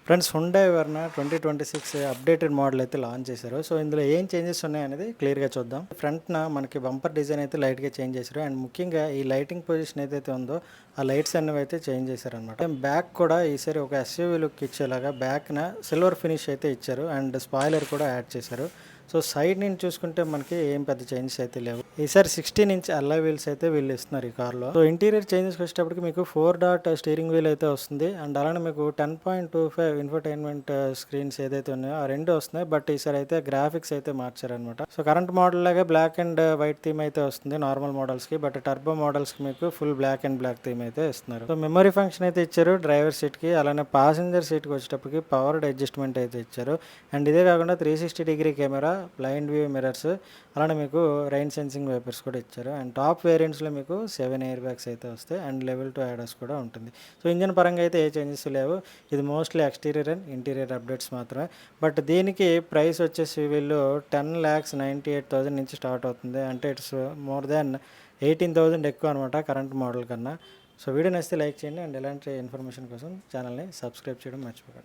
Friends, Hyundai Verna 2026 updated model అయితే launch చేశారు. So ఇందులో ఏం చేంజెస్ ఉన్నాయనేది క్లియర్‌గా చూద్దాం. ఫ్రంట్‌న మనకి బంపర్ డిజైన్ అయితే లైట్‌గా చేంజ్ చేశారు. అండ్ ముఖ్యంగా ఈ లైటింగ్ పొజిషన్ ఏదైతే ఉందో ఆ లైట్స్ అనేవి అయితే చేంజ్ చేశారనమాట. బ్యాక్ కూడా ఈసారి ఒక ఎస్యూవీ లుక్ ఇచ్చేలాగా బ్యాక్‌న సిల్వర్ ఫినిష్ అయితే ఇచ్చారు. అండ్ స్పాయిలర్ కూడా యాడ్ చేశారు. సో సైడ్ నుంచి చూసుకుంటే మనకి ఏం పెద్ద చేంజెస్ అయితే లేవు. ఈసారి 16 ఇంచ్ అల్లాయ్ వీల్స్ అయితే వీళ్ళు ఇస్తున్నారు ఈ కార్లో. సో ఇంటీరియర్ చేంజెస్ వచ్చేటప్పటికి మీకు 4 డాట్ స్టీరింగ్ వీల్ అయితే వస్తుంది. అండ్ అలానే మీకు 10.25 ఇన్ఫోటైన్మెంట్ స్క్రీన్స్ ఏదైతే ఉన్నాయో ఆ రెండు వస్తున్నాయి. బట్ ఈసారి అయితే గ్రాఫిక్స్ అయితే మార్చారనమాట. సో కరెంట్ మోడల్ లాగే బ్లాక్ అండ్ వైట్ థీమ్ అయితే వస్తుంది నార్మల్ మోడల్స్ కి. బట్ టర్బో మోడల్స్ కి మీకు full black and black theme అయితే ఇస్తున్నారు. సో మెమరీ ఫంక్షన్ అయితే ఇచ్చారు డ్రైవర్ సీట్ కి. అలానే ప్యాసింజర్ సీట్ కి వచ్చేటప్పటికి పవర్డ్ అడ్జస్ట్మెంట్ అయితే ఇచ్చారు. అండ్ ఇదే కాకుండా 360 degree camera, blind view mirrors, అలానే మీకు రైన్ సెన్సింగ్ వైపర్స్ కూడా ఇచ్చారు. అండ్ టాప్ వేరియంట్స్లో మీకు 7 ఎయిర్ బ్యాగ్స్ అయితే వస్తాయి. అండ్ లెవెల్ 2 యాడస్ కూడా ఉంటుంది. సో ఇంజన్ పరంగా అయితే ఏ చేంజెస్ లేవు. ఇది mostly exterior and interior updates మాత్రమే. బట్ దీనికి ప్రైస్ వచ్చేసి వీళ్ళు 10,98,000 నుంచి స్టార్ట్ అవుతుంది. అంటే ఇట్స్ మోర్ దాన్ 18,000 ఎక్కువ అనమాట కరెంట్ మోడల్ కన్నా. సో వీడియో నచ్చితే లైక్ చేయండి. అండ్ ఇలాంటి ఇన్ఫర్మేషన్ కోసం ఛానల్ని సబ్స్క్రైబ్ చేయడం మర్చిపోకండి.